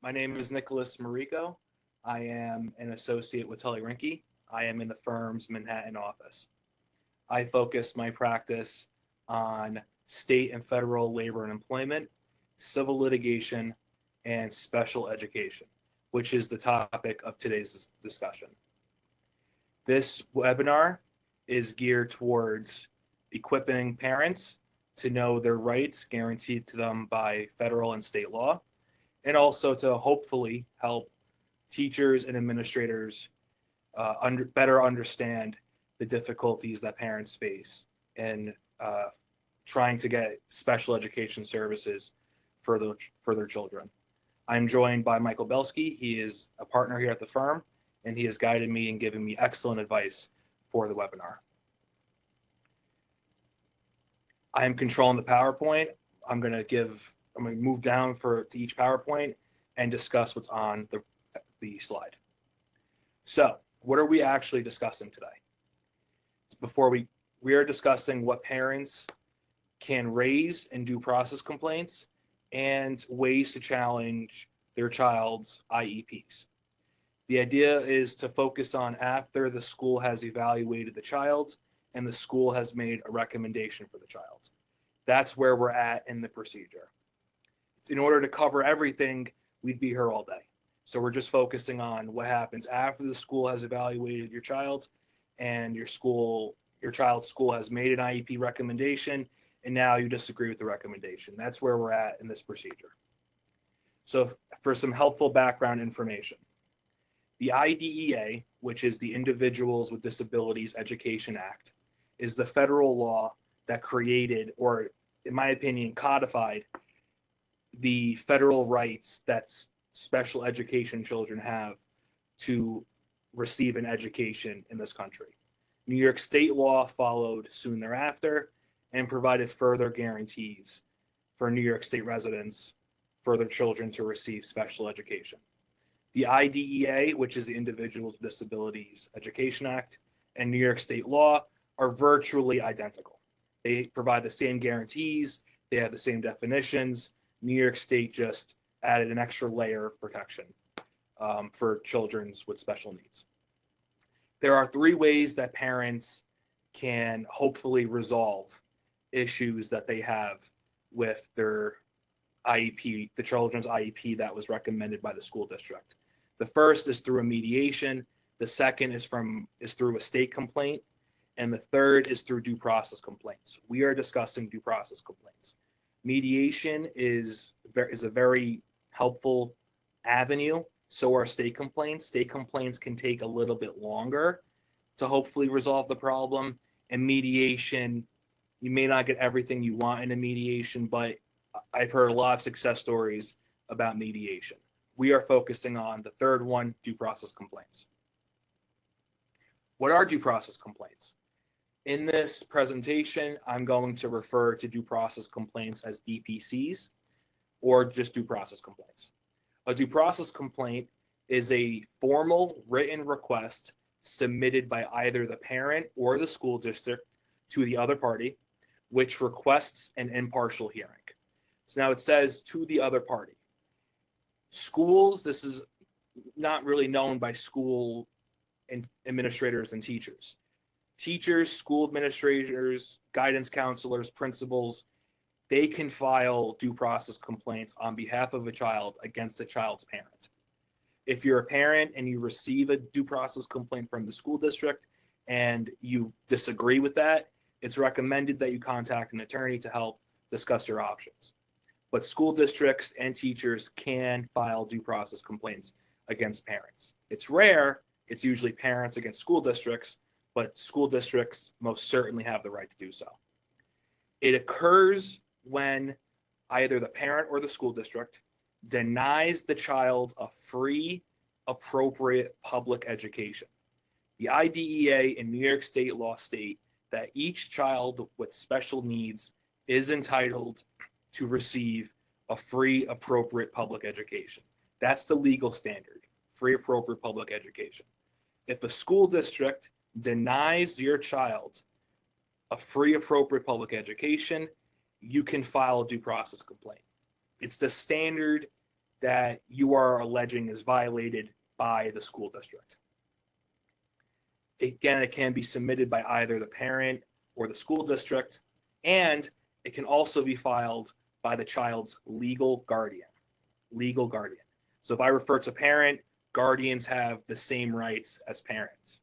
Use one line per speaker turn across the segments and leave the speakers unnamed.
My name is Nicholas Marricco. I am an associate with Tully Rinckey. I am in the firm's Manhattan office. I focus my practice on state and federal labor and employment, civil litigation, and special education, which is the topic of today's discussion. This webinar is geared towards equipping parents to know their rights guaranteed to them by federal and state law, and also to hopefully help teachers and administrators better understand the difficulties that parents face in trying to get special education services for their children. I'm joined by Michael Belsky. He is a partner here at the firm, and he has guided me and given me excellent advice for the webinar. I am controlling the PowerPoint. I'm going to move down to each PowerPoint and discuss what's on the slide. So, what are we actually discussing today? We are discussing what parents can raise in due process complaints and ways to challenge their child's IEPs. The idea is to focus on after the school has evaluated the child and the school has made a recommendation for the child. That's where we're at in the procedure. In order to cover everything, we'd be here all day. So we're just focusing on what happens after the school has evaluated your child and your child's school has made an IEP recommendation, and now you disagree with the recommendation. That's where we're at in this procedure. So for some helpful background information, the IDEA, which is the Individuals with Disabilities Education Act, is the federal law that created, or in my opinion, codified the federal rights that special education children have to receive an education in this country. New York state law followed soon thereafter and provided further guarantees for New York state residents for their children to receive special education. The IDEA, which is the Individuals with Disabilities Education Act, and New York state law are virtually identical. They provide the same guarantees, they have the same definitions. New York state just added an extra layer of protection for children with special needs. There are three ways that parents can hopefully resolve issues that they have with their IEP, the children's IEP that was recommended by the school district. The first is through a mediation, the second is through a state complaint, and the third is through due process complaints. We are discussing due process complaints. Mediation is a very helpful avenue. So are state complaints. State complaints can take a little bit longer to hopefully resolve the problem. And mediation, you may not get everything you want in a mediation, but I've heard a lot of success stories about mediation. We are focusing on the third one, due process complaints. What are due process complaints? In this presentation, I'm going to refer to due process complaints as DPCs or just due process complaints. A due process complaint is a formal written request submitted by either the parent or the school district to the other party, which requests an impartial hearing. So now it says to the other party. Schools, this is not really known by school administrators and teachers. Teachers, school administrators, guidance counselors, principals, they can file due process complaints on behalf of a child against the child's parent. If you're a parent and you receive a due process complaint from the school district and you disagree with that, it's recommended that you contact an attorney to help discuss your options. But school districts and teachers can file due process complaints against parents. It's rare, it's usually parents against school districts, but school districts most certainly have the right to do so. It occurs when either the parent or the school district denies the child a free, appropriate public education. The IDEA and New York state law state that each child with special needs is entitled to receive a free, appropriate public education. That's the legal standard, free, appropriate public education. If a school district denies your child a free, appropriate public education, you can file a due process complaint. It's the standard that you are alleging is violated by the school district. Again, it can be submitted by either the parent or the school district, and it can also be filed by the child's legal guardian. Legal guardian. So if I refer to parent, guardians have the same rights as parents.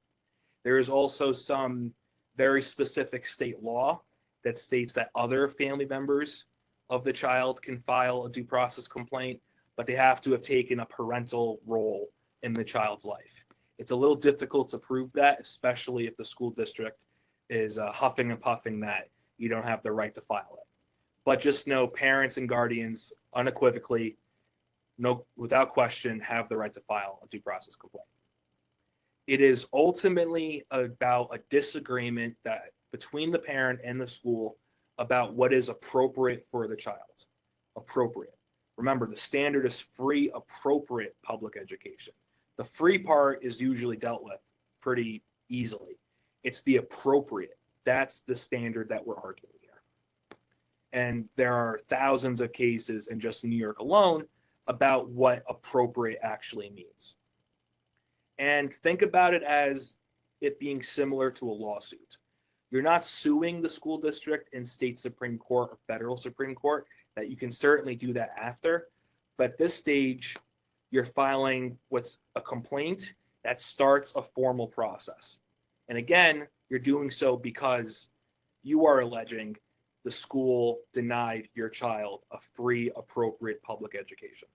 There is also some very specific state law that states that other family members of the child can file a due process complaint, but they have to have taken a parental role in the child's life. It's a little difficult to prove that, especially if the school district is huffing and puffing that you don't have the right to file it. But just know parents and guardians unequivocally, without question, have the right to file a due process complaint. It is ultimately about a disagreement that between the parent and the school about what is appropriate for the child. Appropriate. Remember, the standard is free, appropriate public education. The free part is usually dealt with pretty easily. It's the appropriate. That's the standard that we're arguing here. And there are thousands of cases in just New York alone about what appropriate actually means. And think about it as it being similar to a lawsuit. You're not suing the school district in state Supreme Court or federal Supreme Court, that you can certainly do that after. But at this stage, you're filing what's a complaint that starts a formal process. And again, you're doing so because you are alleging the school denied your child a free, appropriate public education.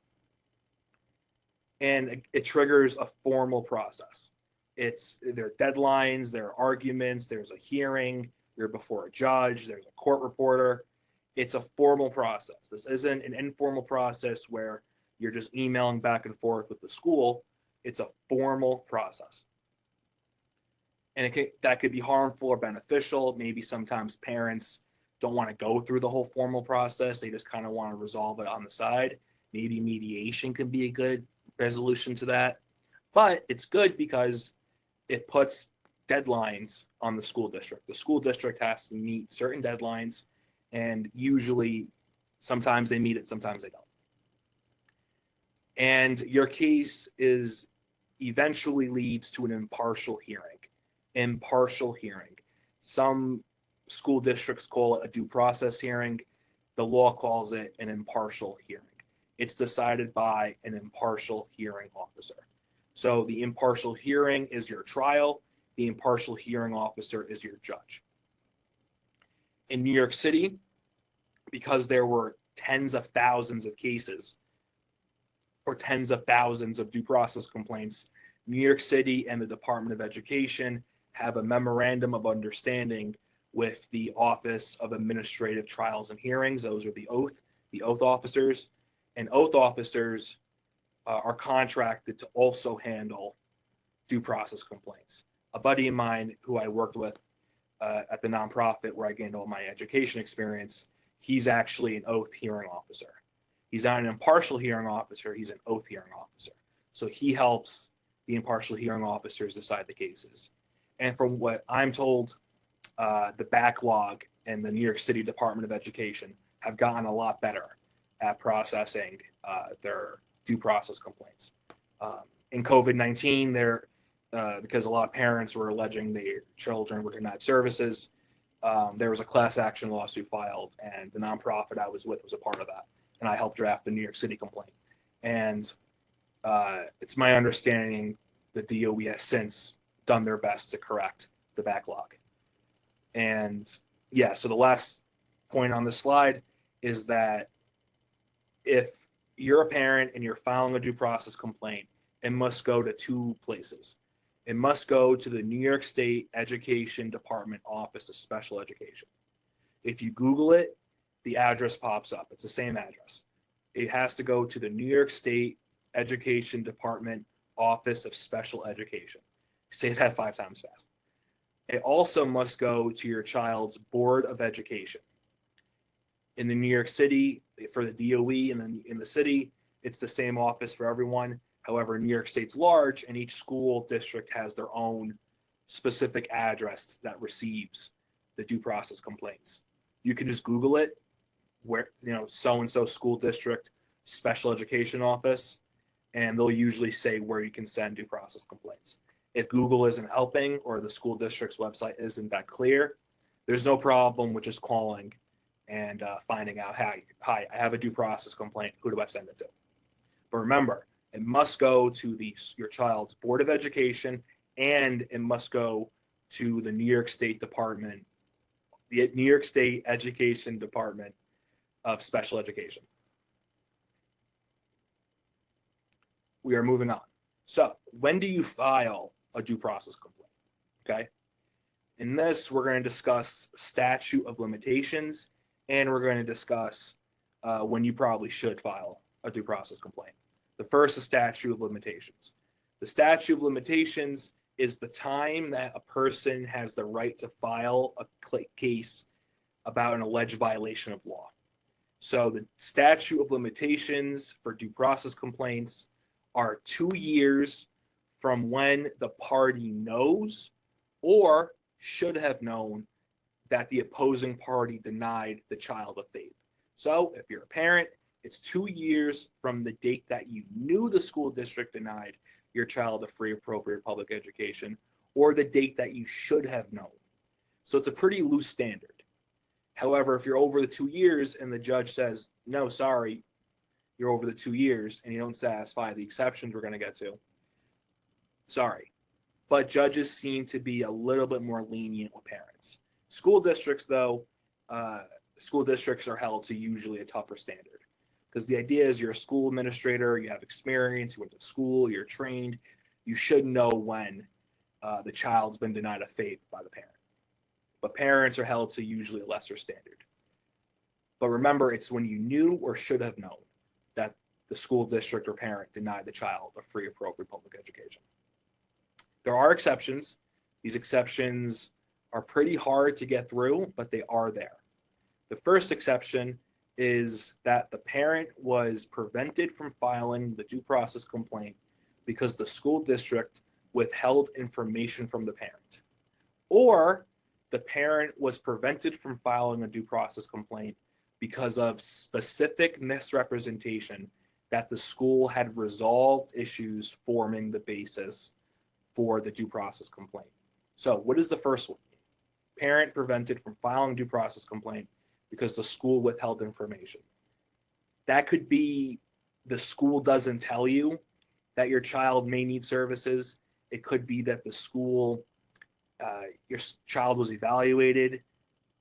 And it triggers a formal process. There are deadlines, there are arguments, there's a hearing, you're before a judge, there's a court reporter. It's a formal process. This isn't an informal process where you're just emailing back and forth with the school. It's a formal process. And that could be harmful or beneficial. Maybe sometimes parents don't want to go through the whole formal process. They just kind of want to resolve it on the side. Maybe mediation can be a good resolution to that. But it's good because it puts deadlines on the school district. The school district has to meet certain deadlines, and usually sometimes they meet it, sometimes they don't. And your case eventually leads to an impartial hearing. Impartial hearing. Some school districts call it a due process hearing. The law calls it an impartial hearing. It's decided by an impartial hearing officer. So the impartial hearing is your trial. The impartial hearing officer is your judge. In New York City, because there were tens of thousands of cases or tens of thousands of due process complaints, New York City and the Department of Education have a memorandum of understanding with the Office of Administrative Trials and Hearings. Those are the oath officers. And oath officers are contracted to also handle due process complaints. A buddy of mine who I worked with at the nonprofit where I gained all my education experience, he's actually an oath hearing officer. He's not an impartial hearing officer, he's an oath hearing officer. So he helps the impartial hearing officers decide the cases. And from what I'm told, the backlog in the New York City Department of Education have gotten a lot better at processing their due process complaints. In COVID-19, because a lot of parents were alleging their children were denied services, there was a class action lawsuit filed, and the nonprofit I was with was a part of that. And I helped draft the New York City complaint. And it's my understanding the DOE has since done their best to correct the backlog. And yeah, so the last point on this slide is that if you're a parent and you're filing a due process complaint, it must go to two places. It must go to the New York State Education Department Office of Special Education. If you Google it, the address pops up. It's the same address. It has to go to the New York State Education Department Office of Special Education. Say that 5 times fast. It also must go to your child's Board of Education. In the New York City, for the DOE, and then in the city, it's the same office for everyone. However, New York State's large, and each school district has their own specific address that receives the due process complaints. You can just Google it, where, so-and-so school district, special education office, and they'll usually say where you can send due process complaints. If Google isn't helping or the school district's website isn't that clear, there's no problem with just calling and finding out, hi, I have a due process complaint. Who do I send it to? But remember, it must go to your child's Board of Education, and it must go to the New York State Department, the New York State Education Department of Special Education. We are moving on. So when do you file a due process complaint? Okay. In this, we're going to discuss statute of limitations, and we're going to discuss when you probably should file a due process complaint. The first is statute of limitations. The statute of limitations is the time that a person has the right to file a case about an alleged violation of law. So the statute of limitations for due process complaints are 2 years from when the party knows or should have known that the opposing party denied the child a FAPE. So if you're a parent, it's 2 years from the date that you knew the school district denied your child a free appropriate public education, or the date that you should have known. So it's a pretty loose standard. However, if you're over the 2 years and the judge says, no, sorry, you're over the 2 years and you don't satisfy the exceptions we're going to get to, sorry. But judges seem to be a little bit more lenient with parents. School districts, though, school districts are held to usually a tougher standard. Because the idea is you're a school administrator, you have experience, you went to school, you're trained, you should know when the child's been denied a FAPE by the parent. But parents are held to usually a lesser standard. But remember, it's when you knew or should have known that the school district or parent denied the child a free appropriate public education. There are exceptions. These exceptions are pretty hard to get through, but they are there. The first exception is that the parent was prevented from filing the due process complaint because the school district withheld information from the parent, or the parent was prevented from filing a due process complaint because of specific misrepresentation that the school had resolved issues forming the basis for the due process complaint. So what is the first one? Parent prevented from filing due process complaint because the school withheld information. That could be the school doesn't tell you that your child may need services. It could be that the school, your child was evaluated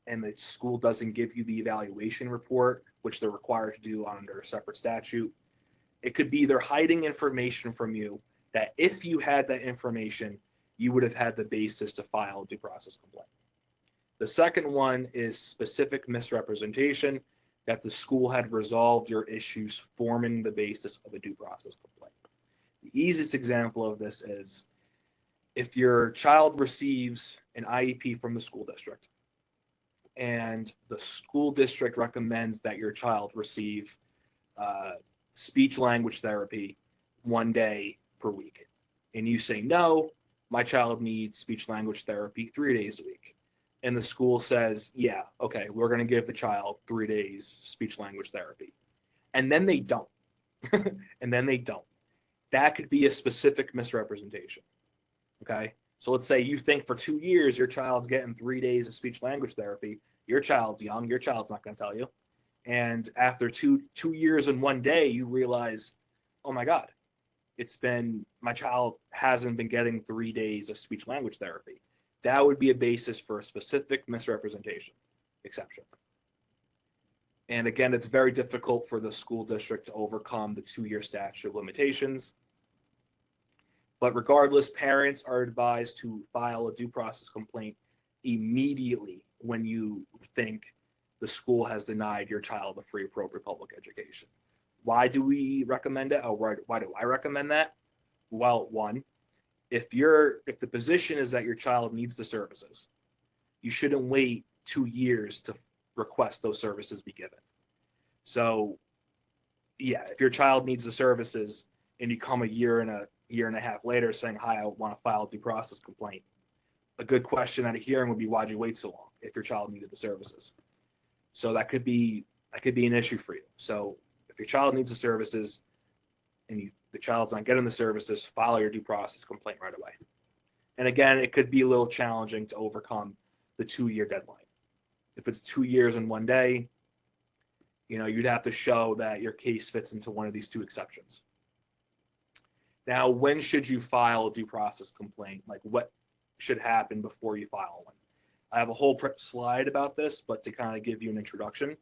and the school doesn't give you the evaluation report, which they're required to do under a separate statute. It could be they're hiding information from you that if you had that information, you would have had the basis to file a due process complaint. The second one is specific misrepresentation that the school had resolved your issues forming the basis of a due process complaint. The easiest example of this is if your child receives an IEP from the school district and the school district recommends that your child receive speech language therapy 1 day per week, and you say, no, my child needs speech language therapy 3 days a week. And the school says, yeah, okay, we're going to give the child 3 days speech language therapy. And then they don't. And then they don't. That could be a specific misrepresentation. Okay? So let's say you think for 2 years your child's getting 3 days of speech language therapy. Your child's young. Your child's not going to tell you. And after two years and 1 day, you realize, oh my God, my child hasn't been getting 3 days of speech language therapy. That would be a basis for a specific misrepresentation exception. And again, it's very difficult for the school district to overcome the 2-year statute of limitations. But regardless, parents are advised to file a due process complaint immediately when you think the school has denied your child a free appropriate public education. Why do we recommend it? Why do I recommend that? Well, one, if the position is that your child needs the services, you shouldn't wait 2 years to request those services be given. So yeah, if your child needs the services and you come a year and a half later saying, hi, I want to file a due process complaint, a good question at a hearing would be, why'd you wait so long if your child needed the services? So that could be an issue for you. So If your child needs the services and the child's not getting the services, file your due process complaint right away. And again, it could be a little challenging to overcome the 2-year deadline. If it's 2 years and 1 day, you'd have to show that your case fits into one of these 2 exceptions. Now, when should you file a due process complaint? Like, what should happen before you file one? I have a whole slide about this, but to kind of give you an introduction.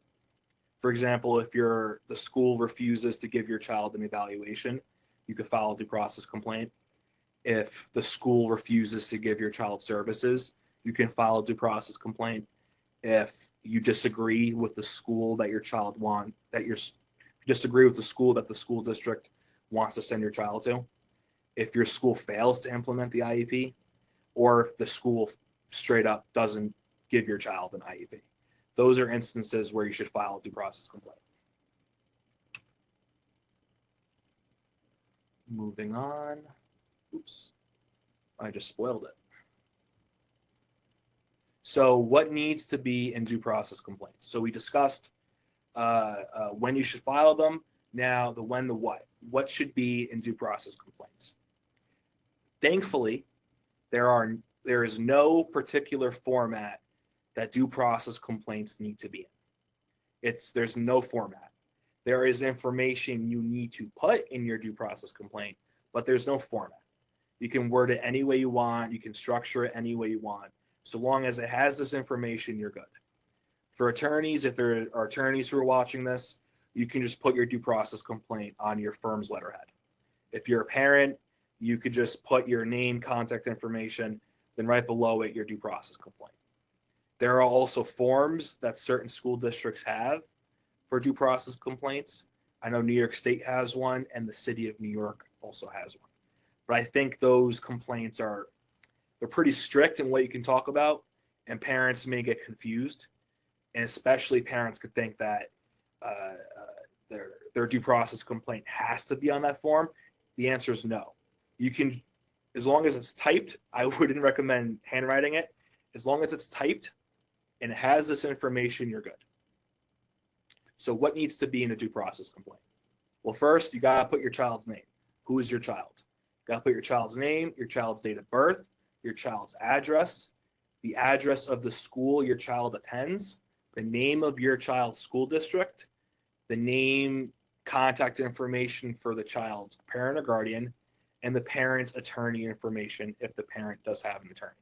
For example, if the school refuses to give your child an evaluation, you could file a due process complaint. If the school refuses to give your child services, you can file a due process complaint. If you disagree with the school that your child disagree with the school that the school district wants to send your child to, if your school fails to implement the IEP, or if the school straight up doesn't give your child an IEP. Those are instances where you should file a due process complaint. Moving on. Oops, I just spoiled it. So what needs to be in due process complaints? So we discussed when you should file them. Now the when, the what. What should be in due process complaints? Thankfully, there is no particular format that due process complaints need to be in. There's no format. There is information you need to put in your due process complaint, but there's no format. You can word it any way you want. You can structure it any way you want. So long as it has this information, you're good. For attorneys, if there are attorneys who are watching this, you can just put your due process complaint on your firm's letterhead. If you're a parent, you could just put your name, contact information, then right below it, your due process complaint. There are also forms that certain school districts have for due process complaints. I know New York State has one, and the city of New York also has one. But I think those complaints they're pretty strict in what you can talk about, and parents may get confused, and especially parents could think that their due process complaint has to be on that form. The answer is no. You can, as long as it's typed, I wouldn't recommend handwriting it. As long as it's typed and it has this information, you're good. So what needs to be in a due process complaint? Well, first, you got to put your child's name. Who is your child? You got to put your child's name, your child's date of birth, your child's address, the address of the school your child attends, the name of your child's school district, the name, contact information for the child's parent or guardian, and the parent's attorney information if the parent does have an attorney.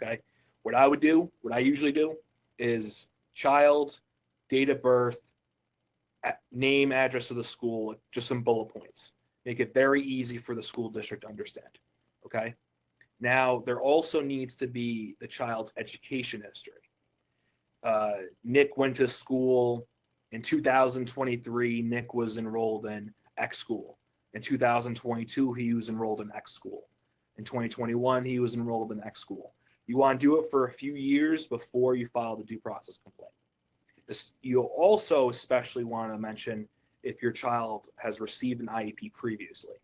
Okay? What I usually do is child, date of birth, name, address of the school, just some bullet points. Make it very easy for the school district to understand. Okay? Now, there also needs to be the child's education history. Nick went to school in 2023. Nick was enrolled in X school. In 2022, he was enrolled in X school. In 2021, he was enrolled in X school. You want to do it for a few years before you file the due process complaint. You'll also especially want to mention if your child has received an IEP previously.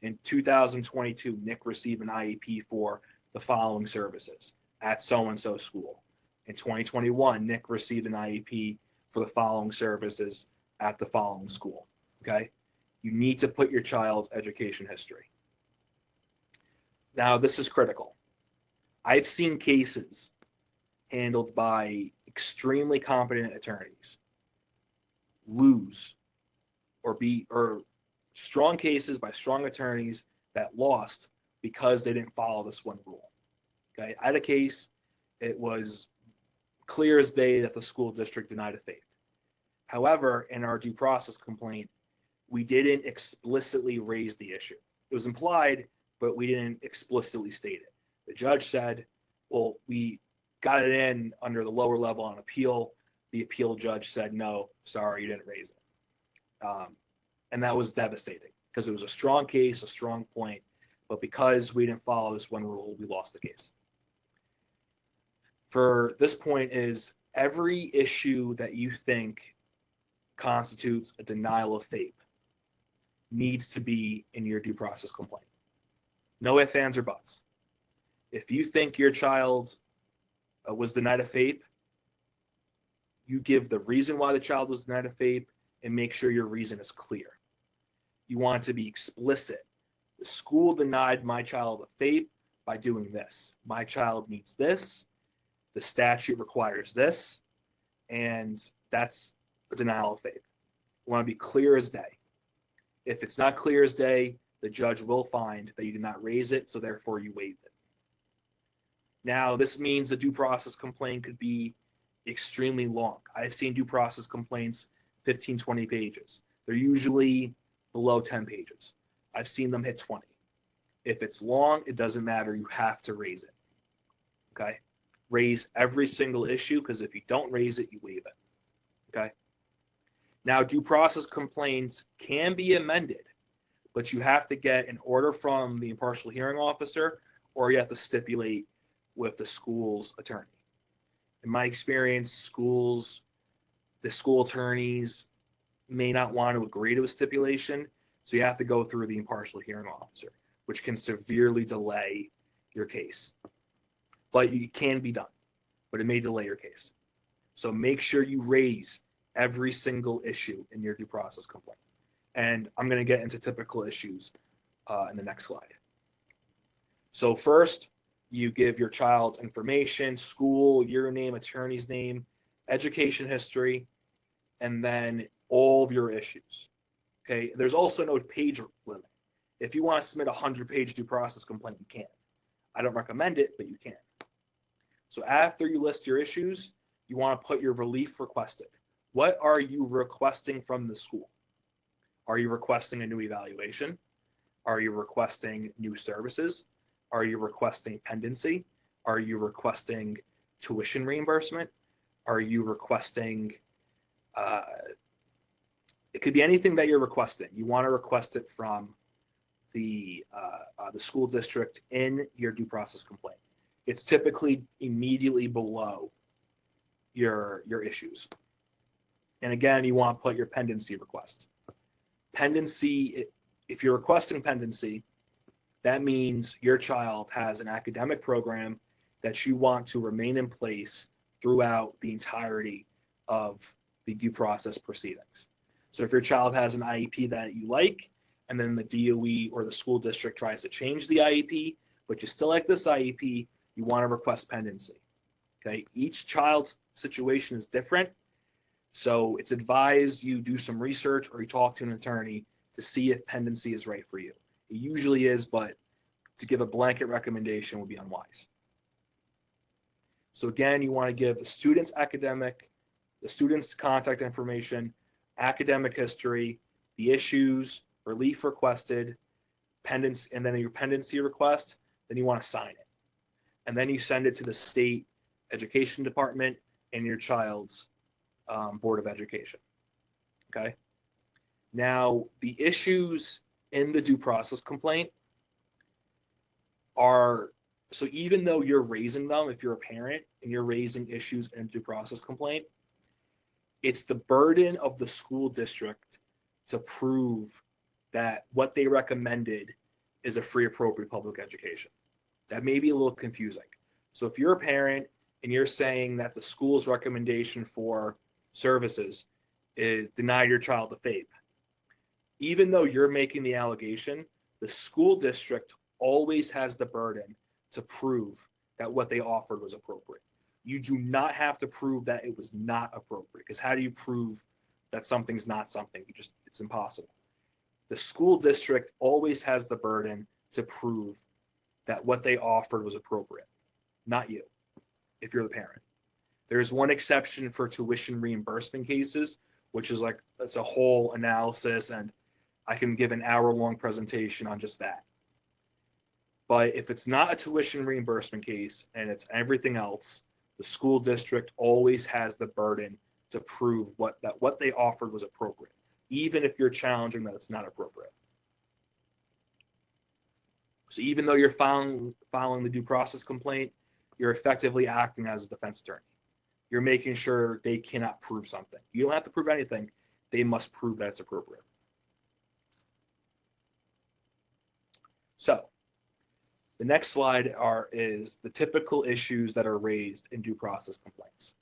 In 2022, Nick received an IEP for the following services at so-and-so school. In 2021, Nick received an IEP for the following services at the following school. Okay? You need to put your child's education history. Now, this is critical. I've seen cases handled by extremely competent attorneys lose or strong cases by strong attorneys that lost because they didn't follow this one rule. Okay, I had a case, it was clear as day that the school district denied a FAPE. However, in our due process complaint, we didn't explicitly raise the issue. It was implied, but we didn't explicitly state it. The judge said, well, we got it in under the lower level on appeal. The appeal judge said, no, sorry, you didn't raise it. And that was devastating because it was a strong case, a strong point, but because we didn't follow this one rule, we lost the case. For this point is every issue that you think constitutes a denial of FAPE needs to be in your due process complaint. No ifs, ands, or buts. If you think your child was denied a FAPE, you give the reason why the child was denied a FAPE, and make sure your reason is clear. You want it to be explicit. The school denied my child a FAPE by doing this. My child needs this. The statute requires this, and that's a denial of FAPE. You want to be clear as day. If it's not clear as day, the judge will find that you did not raise it, so therefore you waived it. Now, this means the due process complaint could be extremely long. I've seen due process complaints 15, 20 pages. They're usually below 10 pages. I've seen them hit 20. If it's long, it doesn't matter. You have to raise it. Okay? Raise every single issue, because if you don't raise it, you waive it. Okay? Now, due process complaints can be amended, but you have to get an order from the impartial hearing officer, or you have to stipulate with the school's attorney. In my experience, the school attorneys may not want to agree to a stipulation, so you have to go through the impartial hearing officer, which can severely delay your case. But it can be done, but it may delay your case. So make sure you raise every single issue in your due process complaint. And I'm going to get into typical issues in the next slide. So first, you give your child's information, school, your name, attorney's name, education history, and then all of your issues. Okay, there's also no page limit. If you want to submit a 100-page due process complaint, you can. I don't recommend it, but you can. So after you list your issues, you want to put your relief requested. What are you requesting from the school? Are you requesting a new evaluation? Are you requesting new services? Are you requesting pendency? Are you requesting tuition reimbursement? Are you requesting, it could be anything that you're requesting. You want to request it from the school district in your due process complaint. It's typically immediately below your issues. And again, you want to put your pendency request. Pendency, if you're requesting pendency, that means your child has an academic program that you want to remain in place throughout the entirety of the due process proceedings. So if your child has an IEP that you like, and then the DOE or the school district tries to change the IEP, but you still like this IEP, you want to request pendency. Okay, each child's situation is different, so it's advised you do some research or you talk to an attorney to see if pendency is right for you. It usually is, but to give a blanket recommendation would be unwise. So again, you want to give the student's contact information, academic history, the issues, relief requested, pendency, and then your pendency request, then you want to sign it. And then you send it to the state education department and your child's Board of Education. Okay? Now, the issues in the due process complaint are, so even though you're raising them, if you're a parent and you're raising issues in a due process complaint, it's the burden of the school district to prove that what they recommended is a free, appropriate public education. That may be a little confusing. So if you're a parent and you're saying that the school's recommendation for services is deny your child a FAPE, even though you're making the allegation, the school district always has the burden to prove that what they offered was appropriate. You do not have to prove that it was not appropriate, because how do you prove that something's not something? It's impossible. The school district always has the burden to prove that what they offered was appropriate, not you, if you're the parent. There's one exception for tuition reimbursement cases, which is like, it's a whole analysis, and I can give an hour-long presentation on just that. But if it's not a tuition reimbursement case and it's everything else, the school district always has the burden to prove that what they offered was appropriate, even if you're challenging that it's not appropriate. So even though you're following the due process complaint, you're effectively acting as a defense attorney. You're making sure they cannot prove something. You don't have to prove anything. They must prove that it's appropriate. So the next slide is the typical issues that are raised in due process complaints.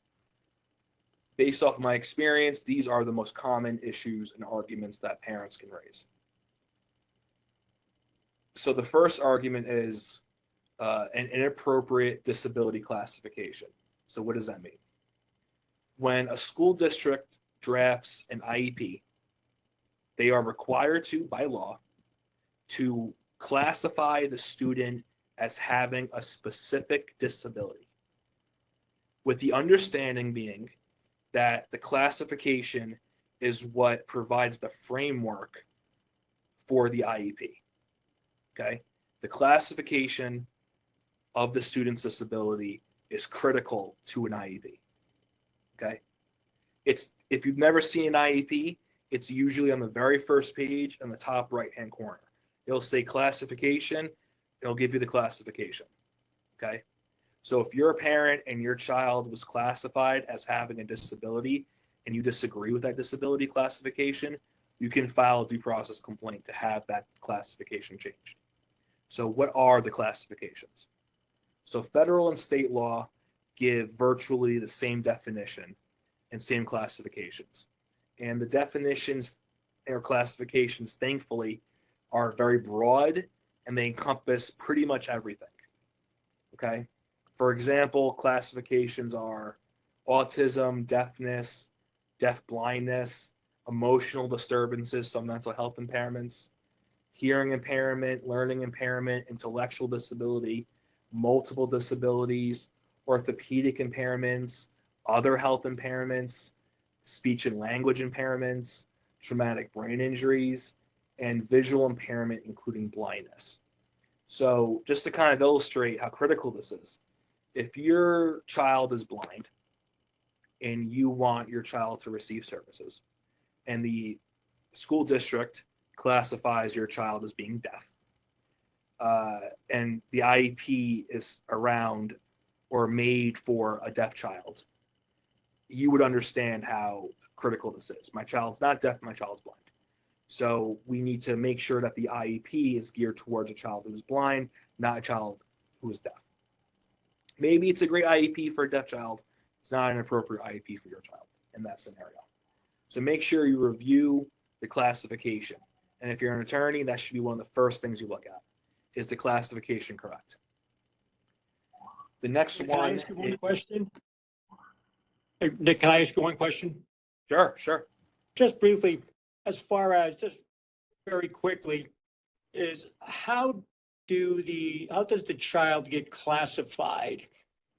based off my experience, these are the most common issues and arguments that parents can raise. So the first argument is an inappropriate disability classification. So what does that mean? When a school district drafts an IEP, they are required to, by law, to classify the student as having a specific disability, with the understanding being that the classification is what provides the framework for the IEP. Okay? The classification of the student's disability is critical to an IEP. Okay? If you've never seen an IEP, it's usually on the very first page in the top right-hand corner. It'll say classification, it'll give you the classification. Okay? So if you're a parent and your child was classified as having a disability and you disagree with that disability classification, you can file a due process complaint to have that classification changed. So what are the classifications? So federal and state law give virtually the same definition and same classifications. And the definitions or classifications, thankfully, are very broad and they encompass pretty much everything. Okay? For example, classifications are autism, deafness, deaf blindness, emotional disturbances, so mental health impairments, hearing impairment, learning impairment, intellectual disability, multiple disabilities, orthopedic impairments, other health impairments, speech and language impairments, traumatic brain injuries, and visual impairment, including blindness. So just to kind of illustrate how critical this is, if your child is blind and you want your child to receive services, and the school district classifies your child as being deaf, and the IEP is around or made for a deaf child, you would understand how critical this is. My child's not deaf, my child's blind. So we need to make sure that the IEP is geared towards a child who is blind, not a child who is deaf. Maybe it's a great IEP for a deaf child. It's not an appropriate IEP for your child in that scenario. So make sure you review the classification. And if you're an attorney, that should be one of the first things you look at. Is the classification correct? The next one.
Can I ask you one question? Hey, Nick, can I ask you one question?
Sure.
Just briefly, as far as just very quickly, is how does the child get classified?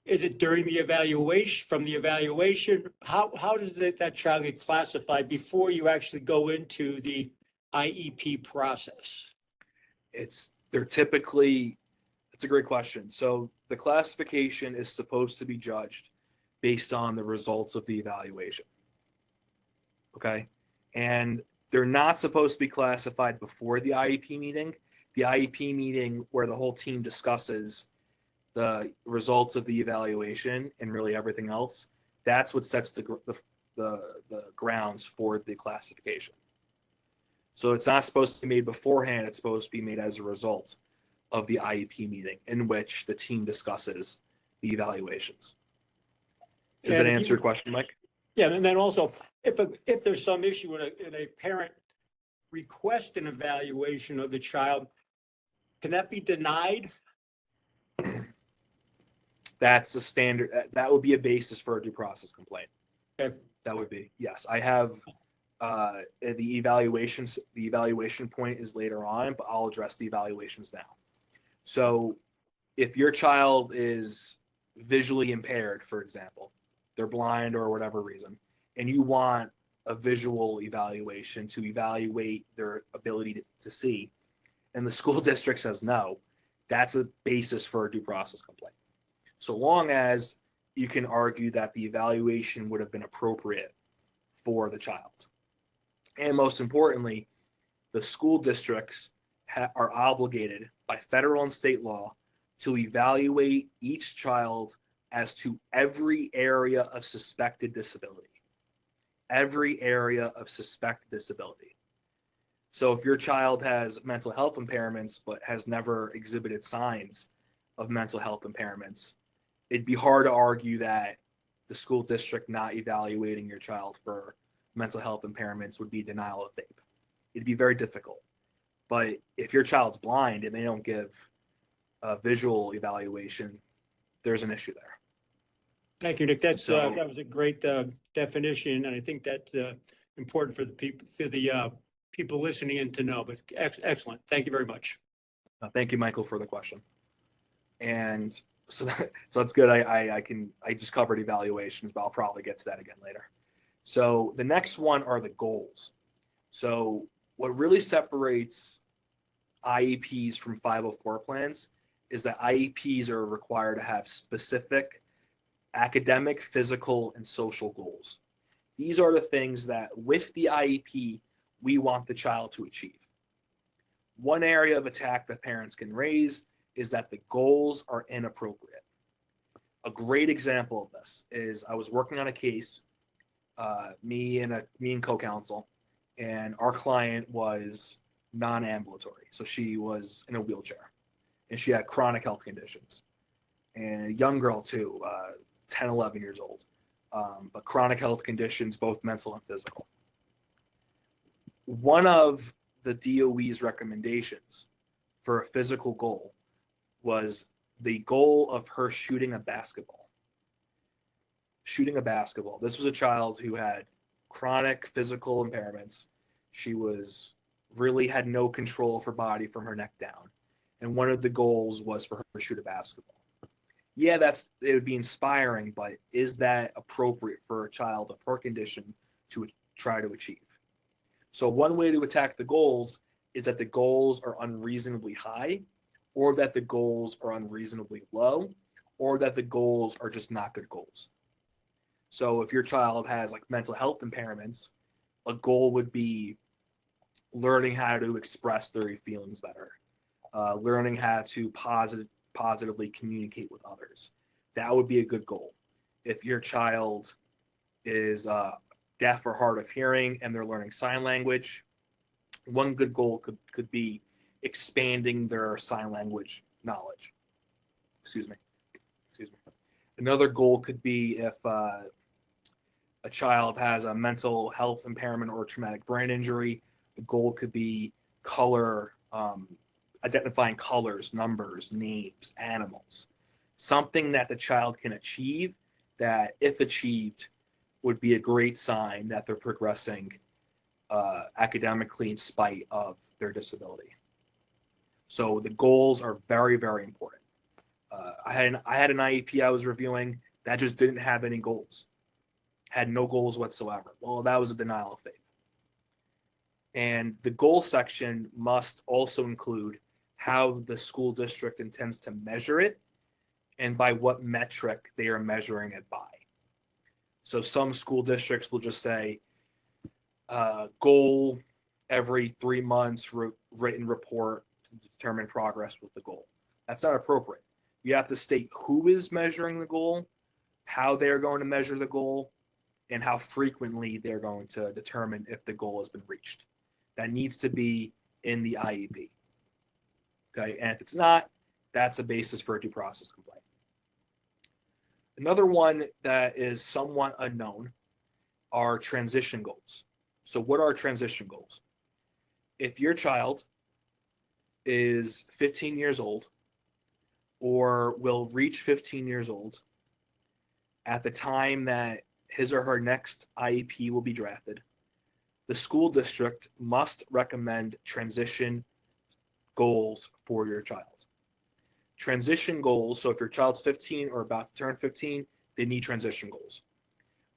Is it during the evaluation, from the evaluation? How does that child get classified before you actually go into the IEP process?
It's a great question. So the classification is supposed to be judged based on the results of the evaluation. Okay? And they're not supposed to be classified before the IEP meeting. The IEP meeting where the whole team discusses the results of the evaluation and really everything else, that's what sets the grounds for the classification. So it's not supposed to be made beforehand, it's supposed to be made as a result of the IEP meeting in which the team discusses the evaluations. Does that answer your question, Mike?
Yeah, and then also, if there's some issue in a parent request an evaluation of the child, can that be denied?
That's a standard. That would be a basis for a due process complaint.
Okay.
That would be, yes. I have the evaluations. The evaluation point is later on, but I'll address the evaluations now. So if your child is visually impaired, for example, they're blind or whatever reason, and you want a visual evaluation to evaluate their ability to see, and the school district says no, that's a basis for a due process complaint. So long as you can argue that the evaluation would have been appropriate for the child. And most importantly, the school districts are obligated by federal and state law to evaluate each child as to every area of suspected disability. Every area of suspected disability. So if your child has mental health impairments but has never exhibited signs of mental health impairments, it'd be hard to argue that the school district not evaluating your child for mental health impairments would be denial of FAPE. It'd be very difficult. But if your child's blind and they don't give a visual evaluation, there's an issue there.
Thank you, Nick. That was a great definition, and I think that's important for the people listening in to know. But excellent. Thank you very much.
Thank you, Michael, for the question. And so that's good. I just covered evaluations, but I'll probably get to that again later. So the next one are the goals. So what really separates IEPs from 504 plans is that IEPs are required to have specific academic, physical, and social goals. These are the things that with the IEP, we want the child to achieve. One area of attack that parents can raise is that the goals are inappropriate. A great example of this is I was working on a case, me and co-counsel, and our client was non-ambulatory. So she was in a wheelchair and she had chronic health conditions. And a young girl too, 10, 11 years old, but chronic health conditions, both mental and physical. One of the DOE's recommendations for a physical goal was the goal of her shooting a basketball. Shooting a basketball. This was a child who had chronic physical impairments. She really had no control of her body from her neck down. And one of the goals was for her to shoot a basketball. Yeah, it would be inspiring, but is that appropriate for a child of her condition to try to achieve? So one way to attack the goals is that the goals are unreasonably high, or that the goals are unreasonably low, or that the goals are just not good goals. So if your child has like mental health impairments, a goal would be learning how to express their feelings better, learning how to positively communicate with others. That would be a good goal. If your child is deaf or hard of hearing and they're learning sign language, one good goal could be expanding their sign language knowledge. Excuse me. Another goal could be if a child has a mental health impairment or traumatic brain injury, the goal could be identifying colors, numbers, names, animals. Something that the child can achieve that, if achieved, would be a great sign that they're progressing academically in spite of their disability. So the goals are very, very important. I had an IEP I was reviewing that just didn't have any goals, had no goals whatsoever. Well, that was a denial of FAPE. And the goal section must also include how the school district intends to measure it and by what metric they are measuring it by. So some school districts will just say, goal every 3 months, written report to determine progress with the goal. That's not appropriate. You have to state who is measuring the goal, how they're going to measure the goal, and how frequently they're going to determine if the goal has been reached. That needs to be in the IEP. Okay, and if it's not, that's a basis for a due process complaint. Another one that is somewhat unknown are transition goals. So what are transition goals? If your child is 15 years old or will reach 15 years old at the time that his or her next IEP will be drafted, the school district must recommend transition goals for your child. Transition goals, so if your child's 15 or about to turn 15, they need transition goals.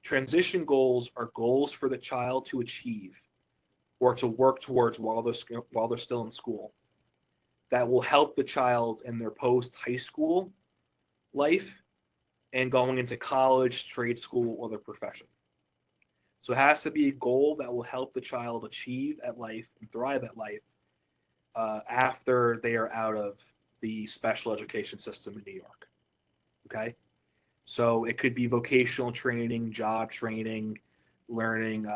Transition goals are goals for the child to achieve or to work towards while they're still in school that will help the child in their post-high school life and going into college, trade school, or their profession. So it has to be a goal that will help the child achieve at life and thrive at life after they are out of the special education system in New York. Okay? So it could be vocational training, job training, learning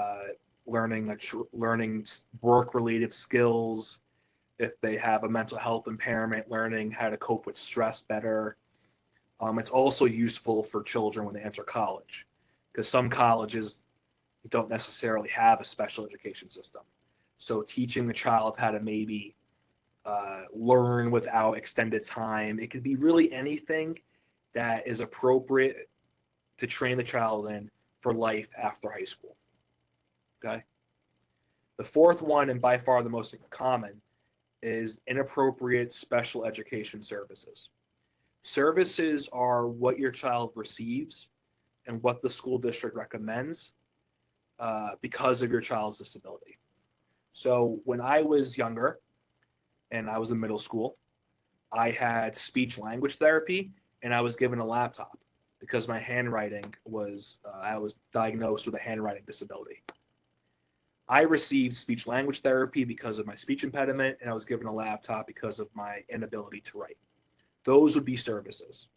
work-related skills. If they have a mental health impairment, learning how to cope with stress better, It's also useful for children when they enter college, because some colleges don't necessarily have a special education system. So teaching the child how to maybe learn without extended time, it could be really anything that is appropriate to train the child in for life after high school. Okay. The fourth one, and by far the most common, is inappropriate special education services. Services are what your child receives and what the school district recommends because of your child's disability. So when I was younger and I was in middle school, I had speech language therapy and I was given a laptop because my handwriting was, I was diagnosed with a handwriting disability. I received speech language therapy because of my speech impediment, and I was given a laptop because of my inability to write. Those would be services.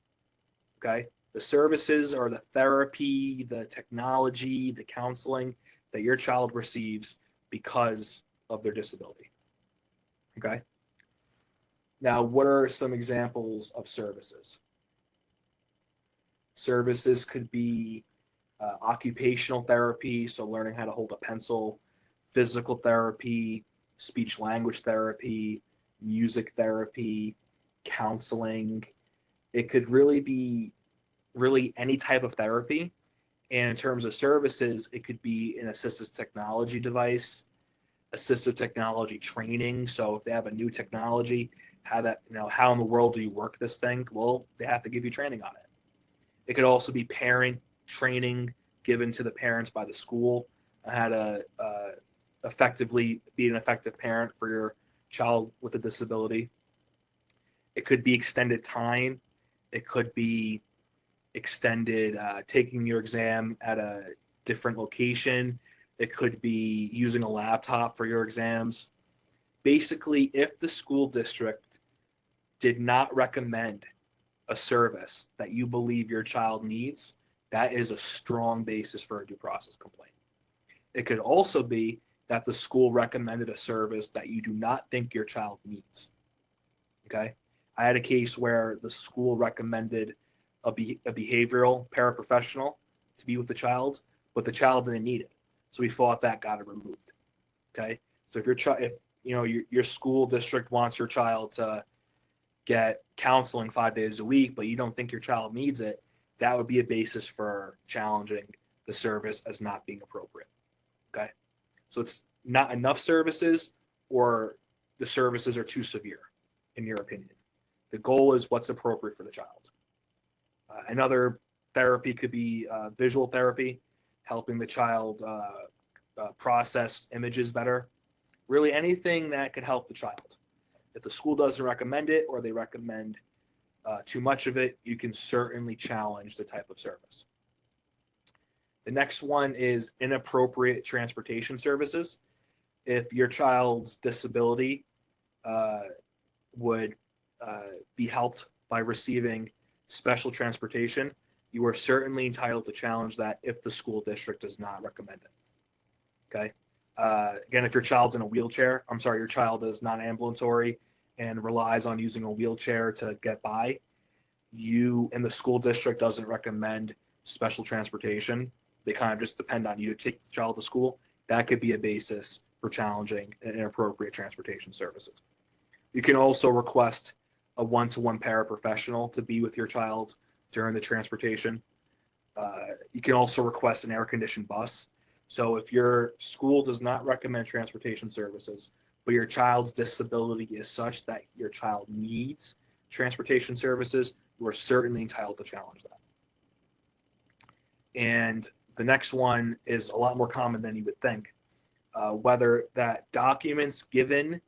Okay. The services are the therapy, the technology, the counseling that your child receives because of their disability. Okay. Now, what are some examples of services? Services could be occupational therapy, so learning how to hold a pencil, physical therapy, speech language therapy, music therapy, counseling. It could really be any type of therapy. And in terms of services, it could be an assistive technology device, assistive technology training. So if they have a new technology, how in the world do you work this thing? Well, they have to give you training on it. It could also be parent training given to the parents by the school on how to effectively be an effective parent for your child with a disability. It could be extended time. It could be extended taking your exam at a different location. It could be using a laptop for your exams. Basically, if the school district did not recommend a service that you believe your child needs, that is a strong basis for a due process complaint. It could also be that the school recommended a service that you do not think your child needs. Okay. I had a case where the school recommended a behavioral paraprofessional to be with the child, but the child didn't need it. So we fought that, got it removed. Okay. So if your school district wants your child to get counseling 5 days a week, but you don't think your child needs it, that would be a basis for challenging the service as not being appropriate. Okay. So it's not enough services, or the services are too severe, in your opinion. The goal is what's appropriate for the child. Another therapy could be visual therapy, helping the child process images better. Really anything that could help the child. If the school doesn't recommend it, or they recommend too much of it, you can certainly challenge the type of service. The next one is inappropriate transportation services. If your child's disability would be helped by receiving special transportation, you are certainly entitled to challenge that if the school district does not recommend it. Okay. Again, if your child's in a wheelchair, your child is non-ambulatory and relies on using a wheelchair to get by, you and the school district doesn't recommend special transportation. They kind of just depend on you to take the child to school. That could be a basis for challenging inappropriate transportation services. You can also request a one-to-one paraprofessional to be with your child during the transportation. You can also request an air-conditioned bus. So if your school does not recommend transportation services, but your child's disability is such that your child needs transportation services, you are certainly entitled to challenge that. And the next one is a lot more common than you would think. Whether that documents given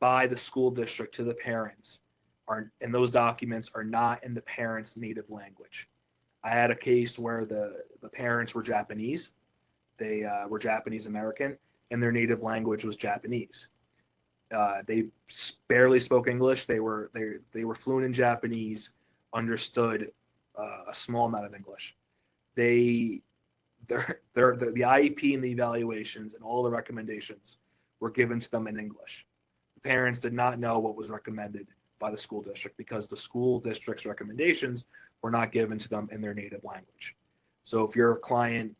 by the school district to the parents and those documents are not in the parents' native language. I had a case where the parents were Japanese. They were Japanese American, and their native language was Japanese. They barely spoke English. They were fluent in Japanese, understood a small amount of English. The IEP and the evaluations and all the recommendations were given to them in English. The parents did not know what was recommended by the school district because the school district's recommendations were not given to them in their native language. So if your client,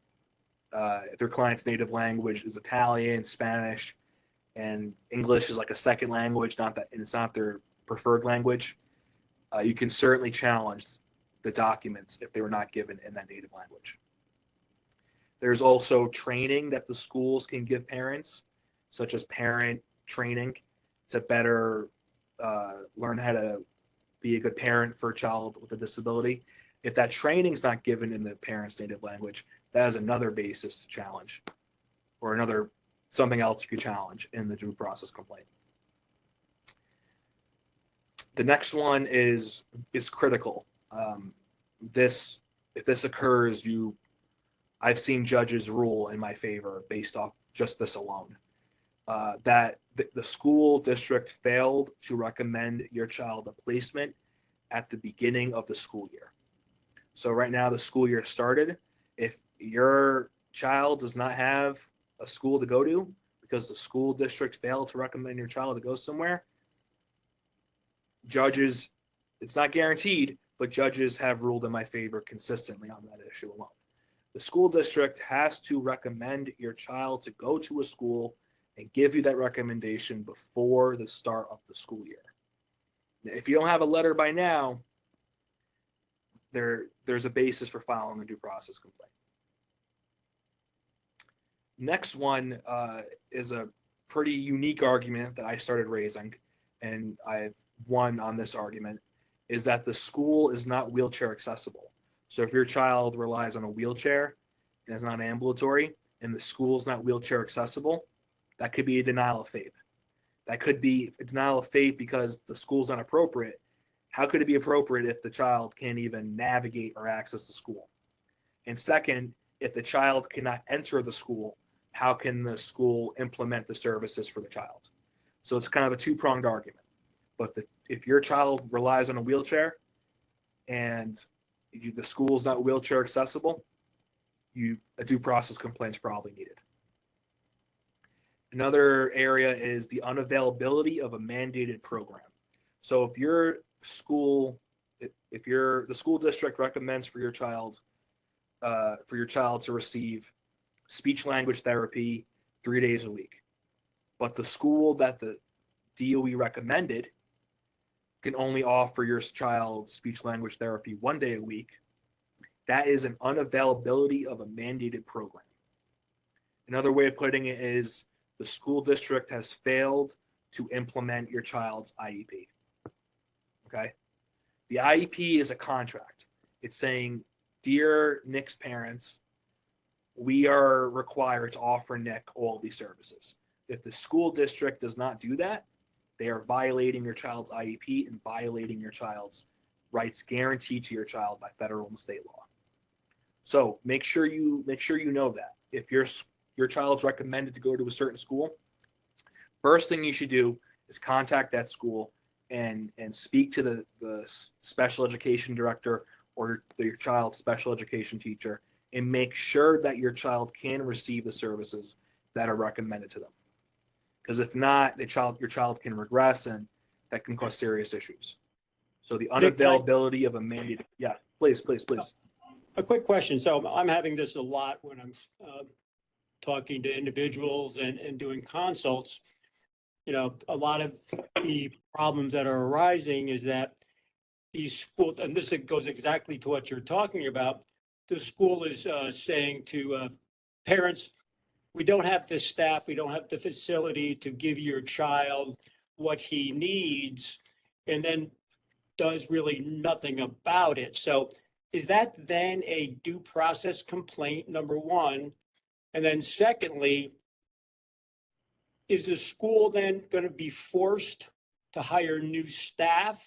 if their client's native language is Italian, Spanish, and English is like a second language, not that, and it's not their preferred language, you can certainly challenge the documents if they were not given in that native language. There's also training that the schools can give parents, such as parent training, to better learn how to be a good parent for a child with a disability. If that training is not given in the parent's native language, that is another basis to challenge, or another something else you could challenge in the due process complaint. The next one is critical. If this occurs, I've seen judges rule in my favor based off just this alone. That the school district failed to recommend your child a placement at the beginning of the school year. So right now the school year started. If your child does not have a school to go to because the school district failed to recommend your child to go somewhere, judges, it's not guaranteed, but judges have ruled in my favor consistently on that issue alone. The school district has to recommend your child to go to a school and give you that recommendation before the start of the school year. If you don't have a letter by now, there's a basis for filing a due process complaint. Next one is a pretty unique argument that I started raising, and I've won on this argument, is that the school is not wheelchair accessible. So if your child relies on a wheelchair and is not ambulatory, and the school is not wheelchair accessible, that could be a denial of FAPE. That could be a denial of FAPE because the school's not appropriate. How could it be appropriate if the child can't even navigate or access the school? And second, if the child cannot enter the school, how can the school implement the services for the child? So it's kind of a two-pronged argument. But if your child relies on a wheelchair and the school is not wheelchair accessible, a due process complaint is probably needed. Another area is the unavailability of a mandated program. So if the school district recommends for your child to receive speech language therapy 3 days a week, but the school that the DOE recommended can only offer your child speech language therapy 1 day a week, that is an unavailability of a mandated program. Another way of putting it is the school district has failed to implement your child's IEP. Okay? The IEP is a contract. It's saying, dear Nick's parents, we are required to offer Nick all these services. If the school district does not do that, they are violating your child's IEP and violating your child's rights guaranteed to your child by federal and state law. So make sure you know that. If your child's recommended to go to a certain school, first thing you should do is contact that school and speak to the special education director or your child's special education teacher and make sure that your child can receive the services that are recommended to them. Because if not, your child can regress, and that can cause serious issues. So the unavailability of a mandated, yeah, please.
A quick question. So I'm having this a lot when I'm talking to individuals and doing consults. You know, a lot of the problems that are arising is that these schools, and this goes exactly to what you're talking about, the school is saying to parents, we don't have the staff, we don't have the facility to give your child what he needs, and then does really nothing about it. So is that then a due process complaint, number one? And then secondly, is the school then going to be forced to hire new staff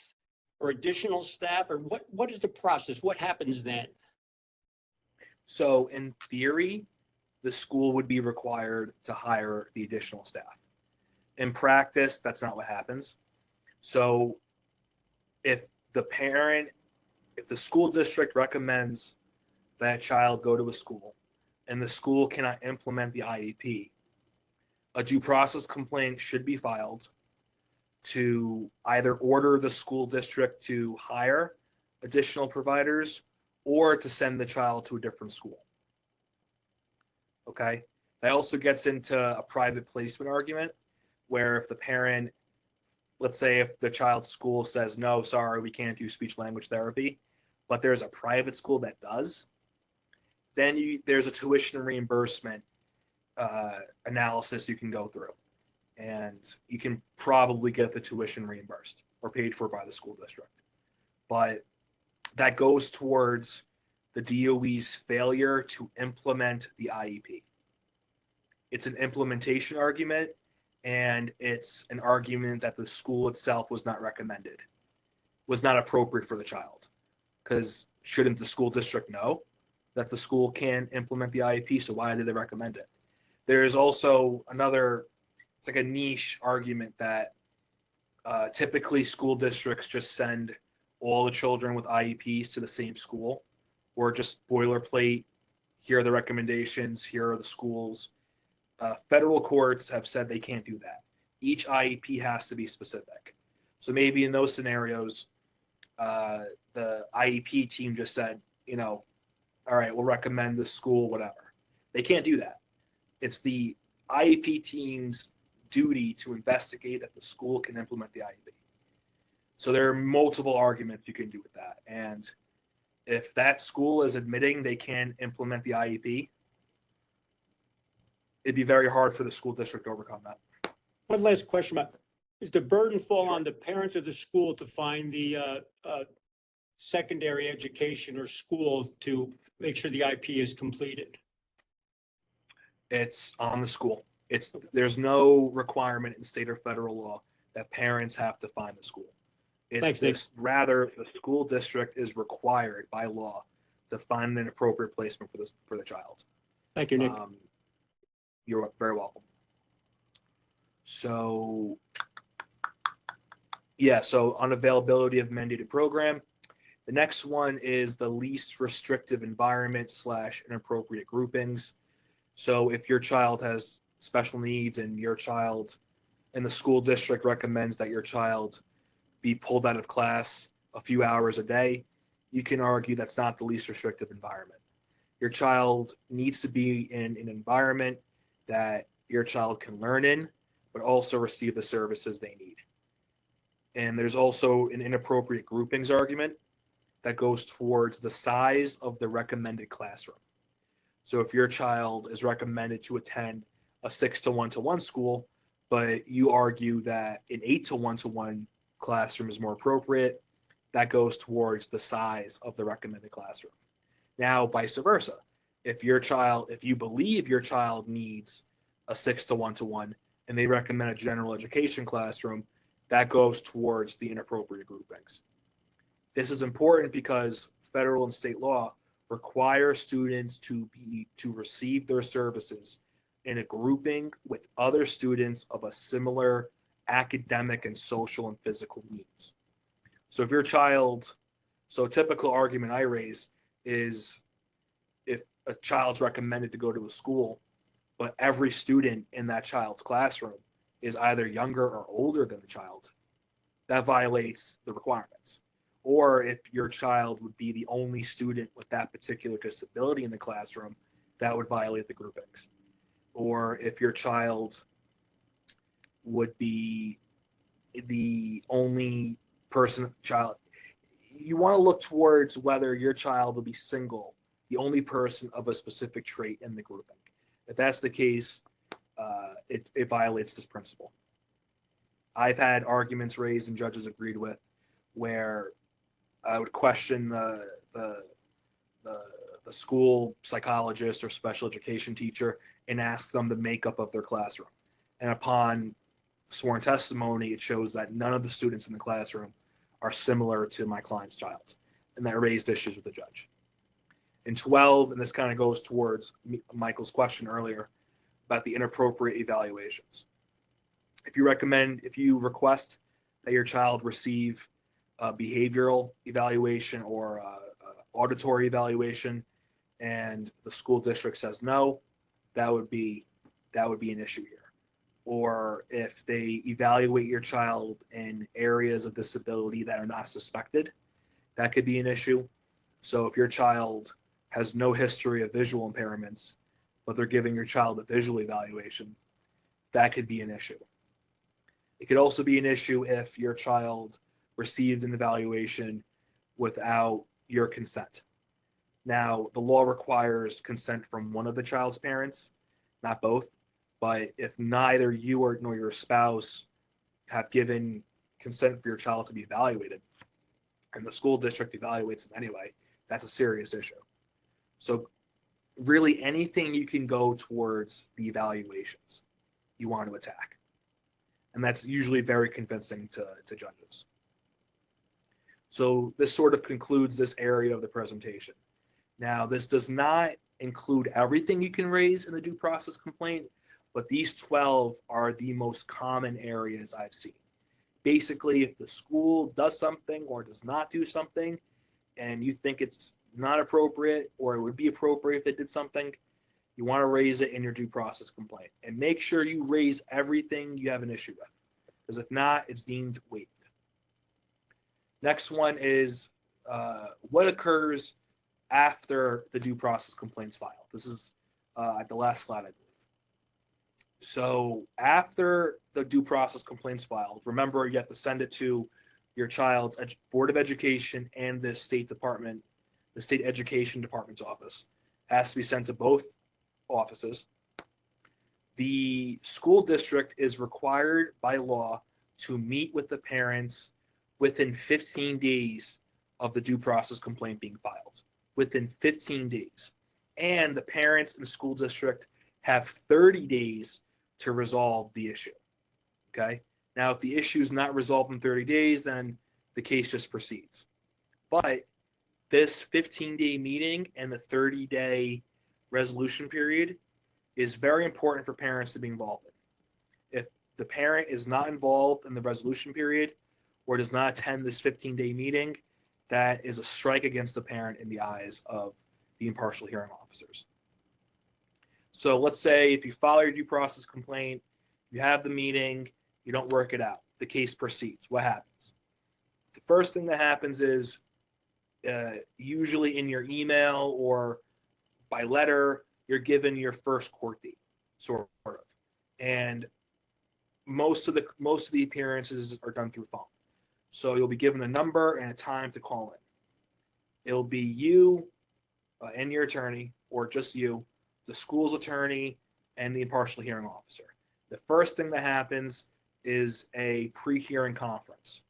or additional staff, or what is the process? What happens then?
So in theory, the school would be required to hire the additional staff. In practice, that's not what happens. So if the school district recommends that child go to a school and the school cannot implement the IEP, a due process complaint should be filed to either order the school district to hire additional providers or to send the child to a different school. Okay. That also gets into a private placement argument where if the parent, let's say if the child's school says, no, sorry, we can't do speech language therapy, but there's a private school that does, then there's a tuition reimbursement analysis you can go through. And you can probably get the tuition reimbursed or paid for by the school district. But that goes towards the DOE's failure to implement the IEP. It's an implementation argument, and it's an argument that the school itself was not recommended, was not appropriate for the child. Because shouldn't the school district know that the school can implement the IEP? So why did they recommend it? There's also another, it's like a niche argument that typically school districts just send all the children with IEPs to the same school, or just boilerplate, here are the recommendations, here are the schools. Federal courts have said they can't do that. Each IEP has to be specific. So maybe in those scenarios, the IEP team just said, all right, we'll recommend the school, whatever. They can't do that. It's the IEP team's duty to investigate that the school can implement the IEP. So there are multiple arguments you can do with that. And if that school is admitting they can implement the IEP, it'd be very hard for the school district to overcome that.
One last question about, does the burden fall on the parent or the school to find the secondary education or school to make sure the IEP is completed?
It's on the school. There's no requirement in state or federal law that parents have to find the school.
Thanks, Nick.
Rather, the school district is required by law to find an appropriate placement for the child.
Thank you, Nick.
You're very welcome. So, yeah, so unavailability of mandated program. The next one is the least restrictive environment / inappropriate groupings. So if your child has special needs and your child and the school district recommends that your child be pulled out of class a few hours a day, you can argue that's not the least restrictive environment. Your child needs to be in an environment that your child can learn in, but also receive the services they need. And there's also an inappropriate groupings argument that goes towards the size of the recommended classroom. So if your child is recommended to attend a 6-to-1-to-1 school, but you argue that an 8-to-1-to-1 classroom is more appropriate, that goes towards the size of the recommended classroom. Now, vice versa. If you believe your child needs a 6-to-1-to-1 and they recommend a general education classroom, that goes towards the inappropriate groupings. This is important because federal and state law require students to receive their services in a grouping with other students of a similar academic and social and physical needs. So if your child, so a typical argument I raise is if a child's recommended to go to a school, but every student in that child's classroom is either younger or older than the child, that violates the requirements. Or if your child would be the only student with that particular disability in the classroom, that would violate the groupings. Or if your child would be the only child, you want to look towards whether your child will be single, the only person of a specific trait in the grouping. If that's the case, it violates this principle. I've had arguments raised and judges agreed with where I would question the school psychologist or special education teacher and ask them the makeup of their classroom. And upon sworn testimony, it shows that none of the students in the classroom are similar to my client's child. And that raised issues with the judge. In 12, and this kind of goes towards Michael's question earlier about the inappropriate evaluations. If you request that your child receive a behavioral evaluation or auditory evaluation, and the school district says no, that would be an issue here. or if they evaluate your child in areas of disability that are not suspected, that could be an issue. So if your child has no history of visual impairments, but they're giving your child a visual evaluation, that could be an issue. It could also be an issue if your child received an evaluation without your consent. Now, the law requires consent from one of the child's parents, not both. But if neither you nor your spouse have given consent for your child to be evaluated, and the school district evaluates them anyway, that's a serious issue. So really anything you can go towards the evaluations you want to attack. And that's usually very convincing to judges. So this sort of concludes this area of the presentation. Now, this does not include everything you can raise in the due process complaint, but these 12 are the most common areas I've seen. Basically, if the school does something or does not do something, and you think it's not appropriate or it would be appropriate if they did something, you want to raise it in your due process complaint. And make sure you raise everything you have an issue with, because if not, it's deemed waived. Next one is what occurs after the due process complaint's filed. This is at the last slide, I believe. So after the due process complaint's filed, remember you have to send it to your child's Board of Education and the State Department, the State Education Department's office. It has to be sent to both offices. The school district is required by law to meet with the parents within 15 days of the due process complaint being filed. Within 15 days. And the parents in the school district have 30 days to resolve the issue. Okay? Now, if the issue is not resolved in 30 days, then the case just proceeds. But this 15-day meeting and the 30-day resolution period is very important for parents to be involved in. If the parent is not involved in the resolution period or does not attend this 15-day meeting, that is a strike against the parent in the eyes of the impartial hearing officers. So let's say if you file your due process complaint, you have the meeting, you don't work it out, the case proceeds. What happens? The first thing that happens is usually in your email or by letter, you're given your first court date, sort of. And most of the appearances are done through phone. So you'll be given a number and a time to call in. It'll be you and your attorney, or just you, the school's attorney, and the impartial hearing officer. The first thing that happens is a pre-hearing conference.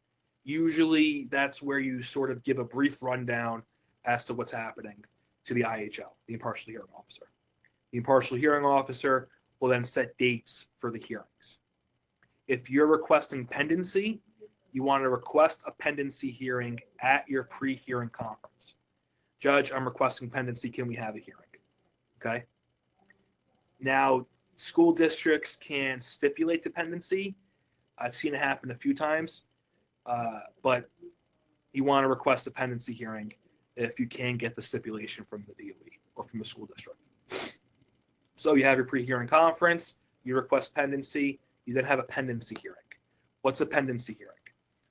Usually that's where you sort of give a brief rundown as to what's happening to the IHO, the impartial hearing officer. The impartial hearing officer will then set dates for the hearings. If you're requesting pendency, you want to request a pendency hearing at your pre-hearing conference. Judge, I'm requesting pendency. Can we have a hearing? Okay. Now, school districts can stipulate dependency. I've seen it happen a few times, but you want to request a pendency hearing if you can get the stipulation from the DOE or from the school district. So you have your pre-hearing conference, you request pendency, you then have a pendency hearing. What's a pendency hearing?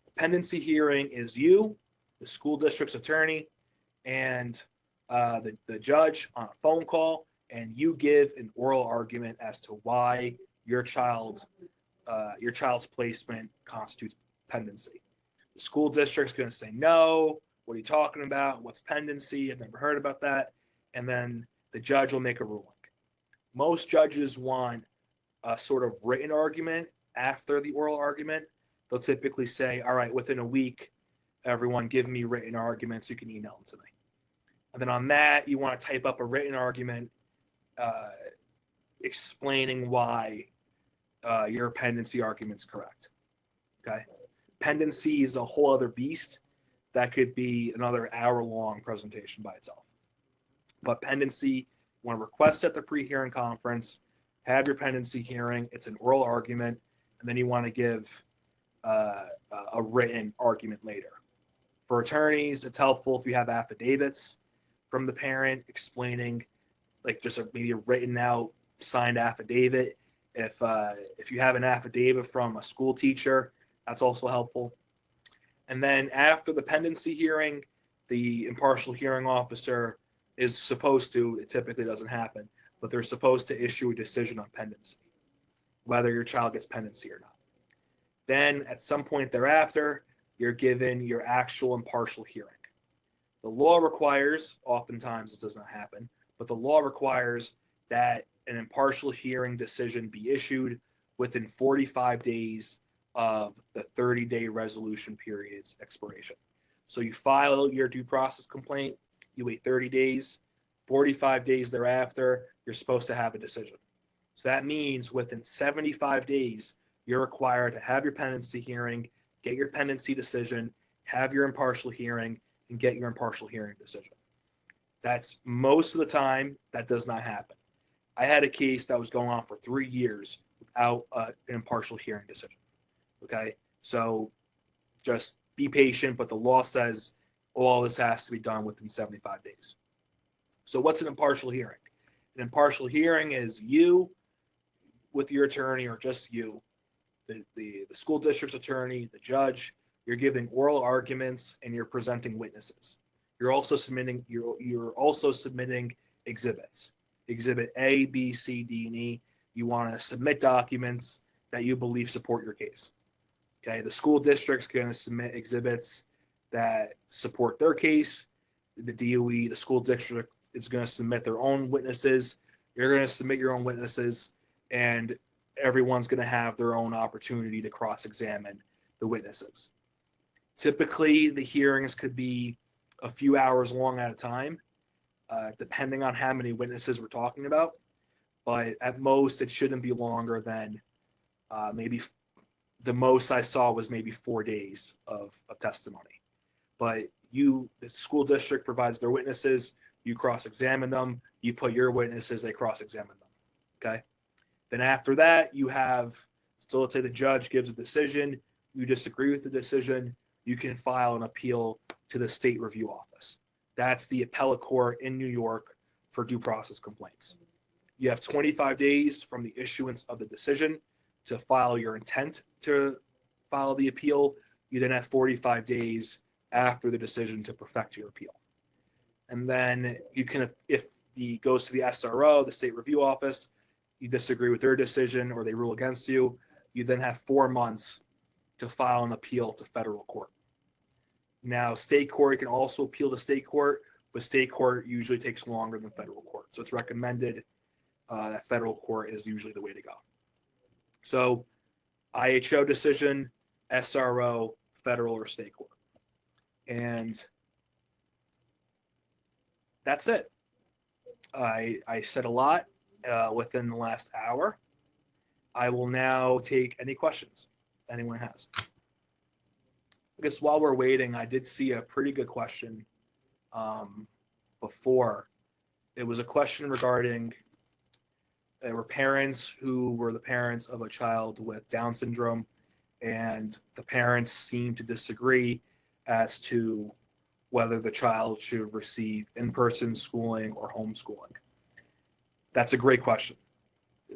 A pendency hearing is you, the school district's attorney, and the judge on a phone call, and you give an oral argument as to why your child's placement constitutes pendency. The school district's going to say, no, what are you talking about? What's pendency? I've never heard about that. And then the judge will make a ruling. Most judges want a sort of written argument after the oral argument. They'll typically say, all right, within a week, everyone give me written arguments. You can email them to me. And then on that, you want to type up a written argument explaining why your pendency argument's correct. Okay. Pendency is a whole other beast. That could be another hour-long presentation by itself. But pendency, you want to request at the pre-hearing conference, have your pendency hearing. It's an oral argument, and then you want to give a written argument later. For attorneys, it's helpful if you have affidavits from the parent explaining, like just maybe a written out signed affidavit If you have an affidavit from a school teacher, that's also helpful. And then after the pendency hearing, the impartial hearing officer is supposed to, it typically doesn't happen, but they're supposed to issue a decision on pendency, whether your child gets pendency or not. Then at some point thereafter, you're given your actual impartial hearing. The law requires, oftentimes this does not happen, but the law requires that an impartial hearing decision be issued within 45 days of the 30-day resolution period's expiration. So you file your due process complaint, you wait 30 days, 45 days thereafter, you're supposed to have a decision. So that means within 75 days, you're required to have your pendency hearing, get your pendency decision, have your impartial hearing, and get your impartial hearing decision. That's most of the time, that does not happen. I had a case that was going on for 3 years without an impartial hearing decision. Okay, so just be patient, but the law says all this has to be done within 75 days. So what's an impartial hearing? An impartial hearing is you with your attorney, or just you, the school district's attorney, the judge. You're giving oral arguments and you're presenting witnesses. You're also submitting exhibits. Exhibit A, B, C, D, and E. You want to submit documents that you believe support your case. Okay, the school district's going to submit exhibits that support their case. The DOE, the school district, is going to submit their own witnesses. You're going to submit your own witnesses, and everyone's going to have their own opportunity to cross-examine the witnesses. Typically, the hearings could be a few hours long at a time, depending on how many witnesses we're talking about. But at most, it shouldn't be longer than maybe the most I saw was maybe 4 days of testimony. But the school district provides their witnesses, you cross-examine them, you put your witnesses, they cross-examine them. Okay? Then after that, so let's say the judge gives a decision, you disagree with the decision, you can file an appeal to the state review office. That's the appellate court in New York for due process complaints. You have 25 days from the issuance of the decision to file your intent to file the appeal. You then have 45 days after the decision to perfect your appeal. And then you can, if it goes to the SRO, the state review office, you disagree with their decision or they rule against you, you then have 4 months to file an appeal to federal court. Now, state court, you can also appeal to state court, but state court usually takes longer than federal court. So it's recommended that federal court is usually the way to go. So IHO decision, SRO, federal or state court. And that's it. I said a lot within the last hour. I will now take any questions anyone has. I guess while we're waiting, I did see a pretty good question before. It was a question regarding there were parents who were the parents of a child with Down syndrome, and the parents seemed to disagree as to whether the child should receive in-person schooling or homeschooling. That's a great question.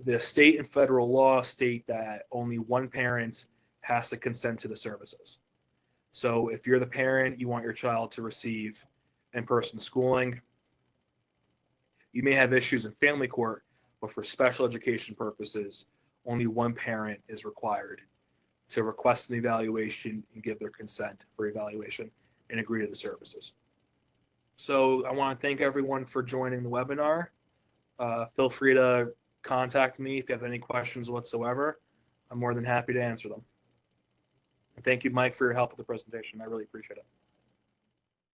The state and federal law state that only one parent has to consent to the services. So if you're the parent, you want your child to receive in-person schooling, you may have issues in family court, but for special education purposes, only one parent is required to request an evaluation and give their consent for evaluation and agree to the services. So I want to thank everyone for joining the webinar. Feel free to contact me if you have any questions whatsoever. I'm more than happy to answer them. And thank you, Mike, for your help with the presentation. I really appreciate it.